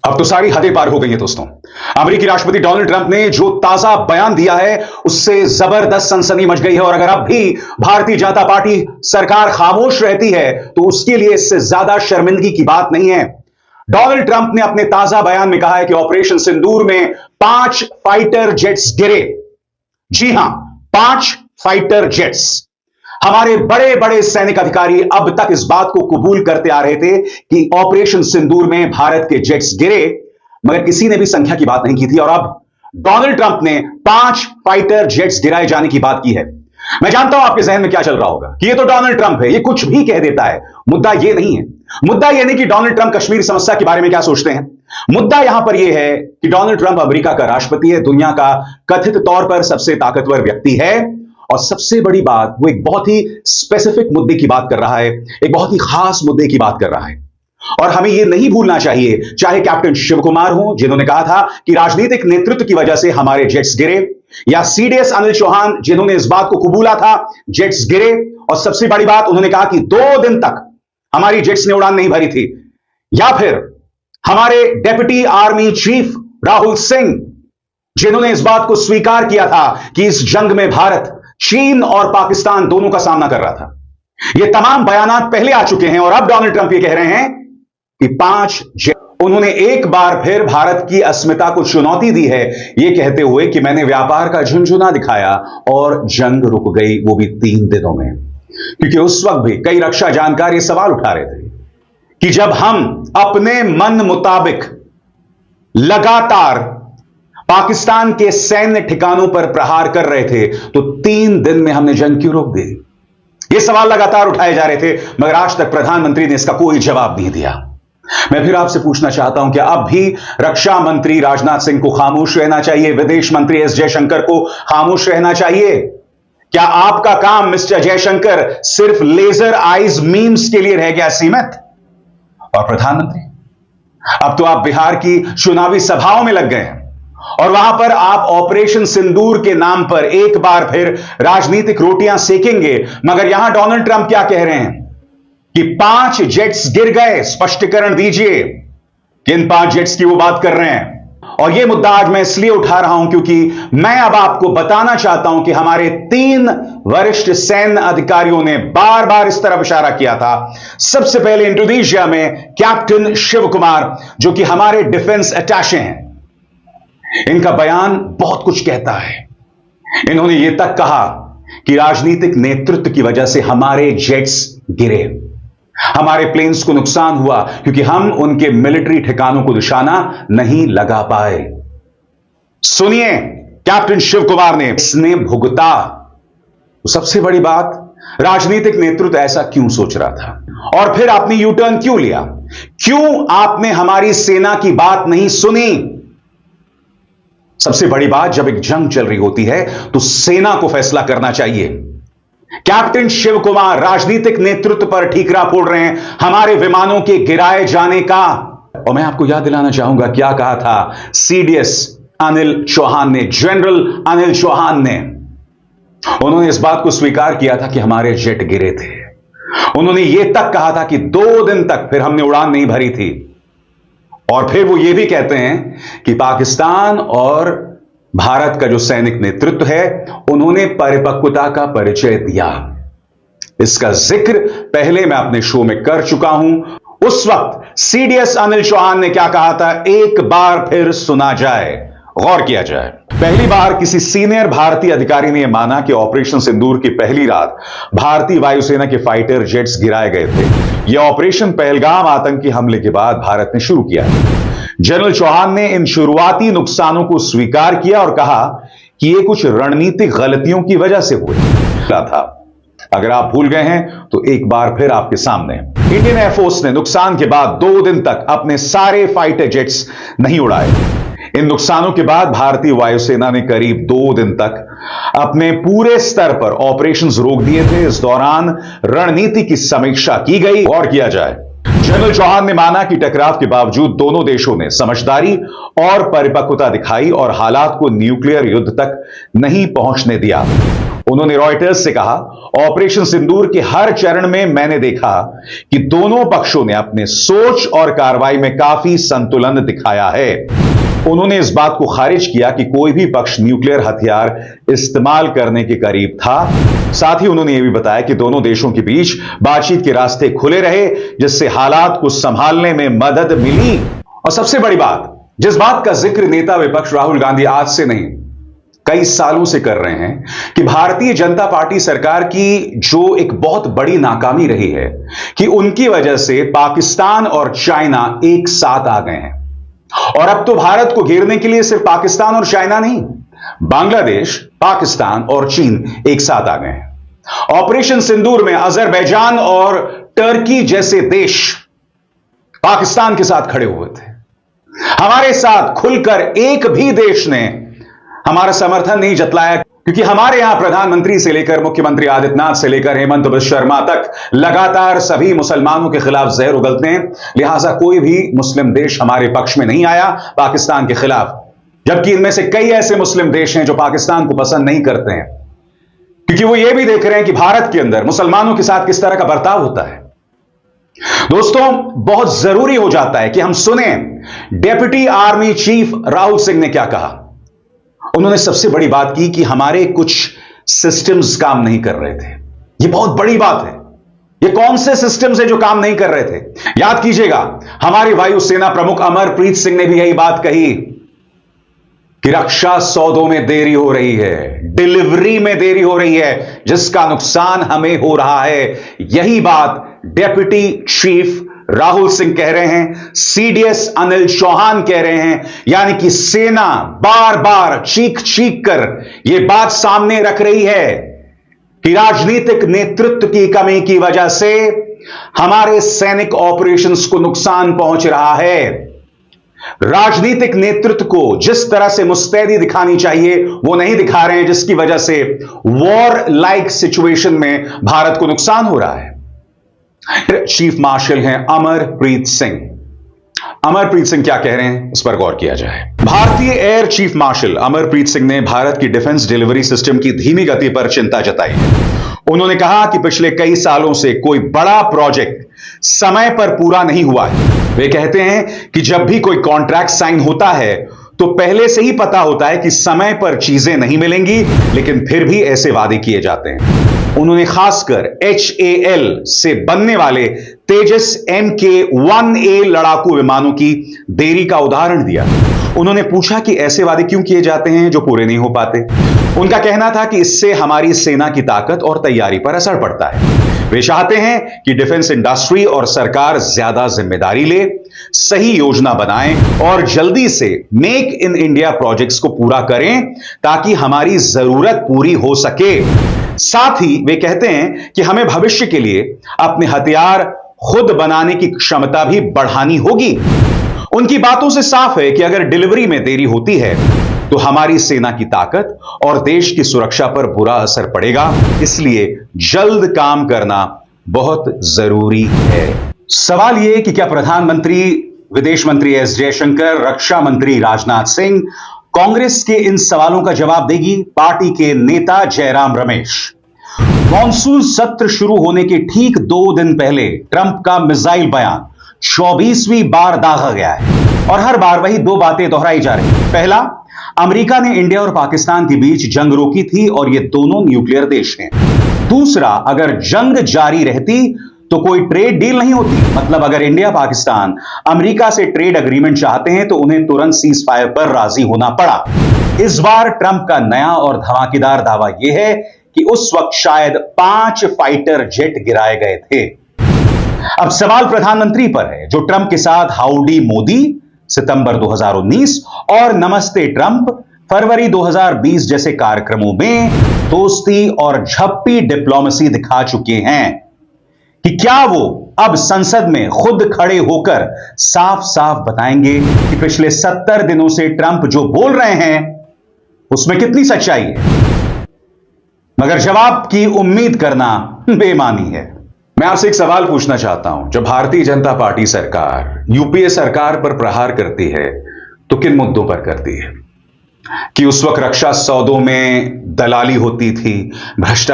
अब तो सारी हदें पार हो गई हैं दोस्तों। अमेरिकी राष्ट्रपति डोनाल्ड ट्रंप ने जो ताजा बयान दिया है उससे जबरदस्त सनसनी मच गई है। और अगर अब भी भारतीय जनता पार्टी सरकार खामोश रहती है तो उसके लिए इससे ज्यादा शर्मिंदगी की बात नहीं है। डोनाल्ड ट्रंप ने अपने ताजा बयान में कहा है कि ऑपरेशन सिंदूर में 5 फाइटर जेट्स गिरे। जी हां, 5 फाइटर जेट्स। हमारे बड़े बड़े सैनिक अधिकारी अब तक इस बात को कबूल करते आ रहे थे कि ऑपरेशन सिंदूर में भारत के जेट्स गिरे, मगर किसी ने भी संख्या की बात नहीं की थी। और अब डोनाल्ड ट्रंप ने 5 फाइटर जेट्स गिराए जाने की बात की है। मैं जानता हूं आपके जहन में क्या चल रहा होगा कि ये तो डोनाल्ड ट्रंप है, ये कुछ भी कह देता है। मुद्दा ये नहीं है। मुद्दा यह नहीं कि डोनाल्ड ट्रंप कश्मीर समस्या के बारे में क्या सोचते हैं। मुद्दा यहां पर यह है कि डोनाल्ड ट्रंप अमेरिका का राष्ट्रपति है, दुनिया का कथित तौर पर सबसे ताकतवर व्यक्ति है। और सबसे बड़ी बात, वो एक बहुत ही स्पेसिफिक मुद्दे की बात कर रहा है, एक बहुत ही खास मुद्दे की बात कर रहा है। और हमें यह नहीं भूलना चाहिए, चाहे कैप्टन शिव कुमार हो जिन्होंने कहा था कि राजनीतिक नेतृत्व की वजह से हमारे जेट्स गिरे, या सीडीएस अनिल चौहान जिन्होंने इस बात को कबूला था जेट्स गिरे। और सबसे बड़ी बात, उन्होंने कहा कि 2 दिन तक हमारी जेट्स ने उड़ान नहीं भरी थी। या फिर हमारे deputy army chief Rahul Singh जिन्होंने इस बात को स्वीकार किया था कि इस जंग में भारत चीन और पाकिस्तान दोनों का सामना कर रहा था। ये तमाम बयानात पहले आ चुके हैं और अब डोनाल्ड ट्रंप ये कह रहे हैं कि 5 जेट। उन्होंने एक बार फिर भारत की अस्मिता को चुनौती दी है, ये कहते हुए कि मैंने व्यापार का झुनझुना दिखाया और जंग रुक गई, वो भी 3 दिनों में। क्योंकि उस वक्त भी कई रक्षा जानकार ये सवाल उठा रहे थे कि जब हम अपने मन मुताबिक लगातार पाकिस्तान के सैन्य ठिकानों पर प्रहार कर रहे थे तो 3 दिन में हमने जंग क्यों रोक दी। ये सवाल लगातार उठाए जा रहे थे, मगर आज तक प्रधानमंत्री ने इसका कोई जवाब नहीं दिया। मैं फिर आपसे पूछना चाहता हूं कि अब भी रक्षा मंत्री राजनाथ सिंह को खामोश रहना चाहिए, विदेश मंत्री एस जयशंकर को खामोश रहना चाहिए? क्या आपका काम मिस्टर जयशंकर सिर्फ लेजर आइज मीम्स के लिए रह गया सीमित? और प्रधानमंत्री, अब तो आप बिहार की चुनावी सभाओं में लग गए हैं और वहां पर आप ऑपरेशन सिंदूर के नाम पर एक बार फिर राजनीतिक रोटियां सेकेंगे। मगर यहां डोनाल्ड ट्रंप क्या कह रहे हैं कि 5 जेट्स गिर गए। स्पष्टीकरण दीजिए किन 5 जेट्स की वो बात कर रहे हैं। और यह मुद्दा आज मैं इसलिए उठा रहा हूं क्योंकि मैं अब आपको बताना चाहता हूं कि हमारे 3 वरिष्ठ सैन्य अधिकारियों ने बार बार इस तरफ इशारा किया था। सबसे पहले इंडोनेशिया में कैप्टन शिव कुमार, जो कि हमारे डिफेंस अटैचे हैं, इनका बयान बहुत कुछ कहता है। इन्होंने यह तक कहा कि राजनीतिक नेतृत्व की वजह से हमारे जेट्स गिरे, हमारे प्लेन्स को नुकसान हुआ क्योंकि हम उनके मिलिट्री ठिकानों को निशाना नहीं लगा पाए। सुनिए कैप्टन शिव कुमार ने इसने भुगता। तो सबसे बड़ी बात, राजनीतिक नेतृत्व ऐसा क्यों सोच रहा था और फिर आपने यू टर्न क्यों लिया? क्यों आपने हमारी सेना की बात नहीं सुनी? सबसे बड़ी बात, जब एक जंग चल रही होती है तो सेना को फैसला करना चाहिए। कैप्टन शिव कुमार राजनीतिक नेतृत्व पर ठीकरा फोड़ रहे हैं हमारे विमानों के गिराए जाने का। और मैं आपको याद दिलाना चाहूंगा क्या कहा था सीडीएस अनिल चौहान ने, जनरल अनिल चौहान ने। उन्होंने इस बात को स्वीकार किया था कि हमारे जेट गिरे थे। उन्होंने यह तक कहा था कि 2 दिन तक फिर हमने उड़ान नहीं भरी थी। और फिर वो ये भी कहते हैं कि पाकिस्तान और भारत का जो सैनिक नेतृत्व है उन्होंने परिपक्वता का परिचय दिया। इसका जिक्र पहले मैं अपने शो में कर चुका हूं। उस वक्त सीडीएस अनिल चौहान ने क्या कहा था, एक बार फिर सुना जाए, गौर किया जाए। पहली बार किसी सीनियर भारतीय अधिकारी ने यह माना कि ऑपरेशन सिंदूर की पहली रात भारतीय वायुसेना के फाइटर जेट्स गिराए गए थे। यह ऑपरेशन पहलगाम आतंकी हमले के बाद भारत ने शुरू किया। जनरल चौहान ने इन शुरुआती नुकसानों को स्वीकार किया और कहा कि यह कुछ रणनीतिक गलतियों की वजह से हुआ था। अगर आप भूल गए हैं तो एक बार फिर आपके सामने, इंडियन एयरफोर्स ने नुकसान के बाद 2 दिन तक अपने सारे फाइटर जेट्स नहीं उड़ाए। इन नुकसानों के बाद भारतीय वायुसेना ने करीब 2 दिन तक अपने पूरे स्तर पर ऑपरेशंस रोक दिए थे। इस दौरान रणनीति की समीक्षा की गई। और किया जाए, जनरल चौहान ने माना कि टकराव के बावजूद दोनों देशों ने समझदारी और परिपक्वता दिखाई और हालात को न्यूक्लियर युद्ध तक नहीं पहुंचने दिया। उन्होंने रॉयटर्स से कहा, ऑपरेशन सिंदूर के हर चरण में मैंने देखा कि दोनों पक्षों ने अपने सोच और कार्रवाई में काफी संतुलन दिखाया है। उन्होंने इस बात को खारिज किया कि कोई भी पक्ष न्यूक्लियर हथियार इस्तेमाल करने के करीब था। साथ ही उन्होंने यह भी बताया कि दोनों देशों के बीच बातचीत के रास्ते खुले रहे, जिससे हालात को संभालने में मदद मिली। और सबसे बड़ी बात, जिस बात का जिक्र नेता विपक्ष राहुल गांधी आज से नहीं कई सालों से कर रहे हैं कि भारतीय जनता पार्टी सरकार की जो एक बहुत बड़ी नाकामी रही है कि उनकी वजह से पाकिस्तान और चाइना एक साथ आ गए हैं। और अब तो भारत को घेरने के लिए सिर्फ पाकिस्तान और चाइना नहीं, बांग्लादेश, पाकिस्तान और चीन एक साथ आ गए हैं। ऑपरेशन सिंदूर में अजरबैजान और टर्की जैसे देश पाकिस्तान के साथ खड़े हुए थे। हमारे साथ खुलकर एक भी देश ने हमारा समर्थन नहीं जतलाया, क्योंकि हमारे यहां प्रधानमंत्री से लेकर मुख्यमंत्री आदित्यनाथ से लेकर हेमंत बिस्वा शर्मा तक लगातार सभी मुसलमानों के खिलाफ जहर उगलते हैं। लिहाजा कोई भी मुस्लिम देश हमारे पक्ष में नहीं आया पाकिस्तान के खिलाफ, जबकि इनमें से कई ऐसे मुस्लिम देश हैं जो पाकिस्तान को पसंद नहीं करते हैं, क्योंकि वो ये भी देख रहे हैं कि भारत के अंदर मुसलमानों के साथ किस तरह का बर्ताव होता है। दोस्तों, बहुत जरूरी हो जाता है कि हम सुने deputy army chief Rahul Singh ने क्या कहा। उन्होंने सबसे बड़ी बात की कि हमारे कुछ सिस्टम्स काम नहीं कर रहे थे। यह बहुत बड़ी बात है। ये कौन से सिस्टम्स हैं जो काम नहीं कर रहे थे? याद कीजिएगा, हमारी वायुसेना प्रमुख अमरप्रीत सिंह ने भी यही बात कही कि रक्षा सौदों में देरी हो रही है, डिलीवरी में देरी हो रही है, जिसका नुकसान हमें हो रहा है। यही बात डेप्यूटी चीफ राहुल सिंह कह रहे हैं, सीडीएस अनिल चौहान कह रहे हैं। यानी कि सेना बार बार चीख चीख कर यह बात सामने रख रही है कि राजनीतिक नेतृत्व की कमी की वजह से हमारे सैनिक ऑपरेशंस को नुकसान पहुंच रहा है। राजनीतिक नेतृत्व को जिस तरह से मुस्तैदी दिखानी चाहिए वो नहीं दिखा रहे हैं, जिसकी वजह से वॉर लाइक सिचुएशन में भारत को नुकसान हो रहा है। चीफ मार्शल हैं अमरप्रीत सिंह। अमरप्रीत सिंह क्या कह रहे हैं, इस पर गौर किया जाए। भारतीय air chief marshal Amarpreet Singh ने भारत की डिफेंस डिलीवरी सिस्टम की धीमी गति पर चिंता जताई है। उन्होंने कहा कि पिछले कई सालों से कोई बड़ा प्रोजेक्ट समय पर पूरा नहीं हुआ है। वे कहते हैं कि जब भी कोई कॉन्ट्रैक्ट साइन होता है तो पहले से ही पता होता है कि समय पर चीजें नहीं मिलेंगी, लेकिन फिर भी ऐसे वादे किए जाते हैं। उन्होंने खासकर HAL से बनने वाले तेजस MK-1A लड़ाकू विमानों की देरी का उदाहरण दिया। उन्होंने पूछा कि ऐसे वादे क्यों किए जाते हैं जो पूरे नहीं हो पाते। उनका कहना था कि इससे हमारी सेना की ताकत और तैयारी पर असर पड़ता है। वे चाहते हैं कि डिफेंस इंडस्ट्री और सरकार ज्यादा जिम्मेदारी ले, सही योजना बनाएं और जल्दी से मेक इन इंडिया प्रोजेक्ट्स को पूरा करें ताकि हमारी जरूरत पूरी हो सके। साथ ही वे कहते हैं कि हमें भविष्य के लिए अपने हथियार खुद बनाने की क्षमता भी बढ़ानी होगी। उनकी बातों से साफ है कि अगर डिलीवरी में देरी होती है तो हमारी सेना की ताकत और देश की सुरक्षा पर बुरा असर पड़ेगा। इसलिए जल्द काम करना बहुत जरूरी है। सवाल यह कि क्या प्रधानमंत्री, विदेश मंत्री एस जयशंकर, रक्षा मंत्री राजनाथ सिंह कांग्रेस के इन सवालों का जवाब देगी? पार्टी के नेता जयराम रमेश। मॉनसून सत्र शुरू होने के ठीक 2 दिन पहले ट्रंप का मिसाइल बयान 24वीं बार दागा गया है और हर बार वही 2 बातें दोहराई जा रही हैं। पहला, अमेरिका ने इंडिया और पाकिस्तान के बीच जंग रोकी थी और ये दोनों न्यूक्लियर देश हैं। दूसरा, अगर जंग जारी रहती तो कोई ट्रेड डील नहीं होती। मतलब अगर इंडिया पाकिस्तान अमेरिका से ट्रेड एग्रीमेंट चाहते हैं तो उन्हें तुरंत सीज फायर पर राजी होना पड़ा। इस बार ट्रंप का नया और धमाकेदार दावा यह है कि उस वक्त शायद 5 फाइटर जेट गिराए गए थे। अब सवाल प्रधानमंत्री पर है, जो ट्रंप के साथ हाउडी मोदी सितंबर 2019 और नमस्ते ट्रंप फरवरी 2020 जैसे कार्यक्रमों में दोस्ती और झप्पी डिप्लोमेसी दिखा चुके हैं, कि क्या वो अब संसद में खुद खड़े होकर साफ साफ बताएंगे कि पिछले 70 दिनों से ट्रंप जो बोल रहे हैं उसमें कितनी सच्चाई है। मगर जवाब की उम्मीद करना बेईमानी है। मैं आपसे एक सवाल पूछना चाहता हूं, जब भारतीय जनता पार्टी सरकार यूपीए सरकार पर प्रहार करती है तो किन मुद्दों पर करती है? कि उस वक्त रक्षा सौदों में दलाली होती थी, भ्रष्टाचार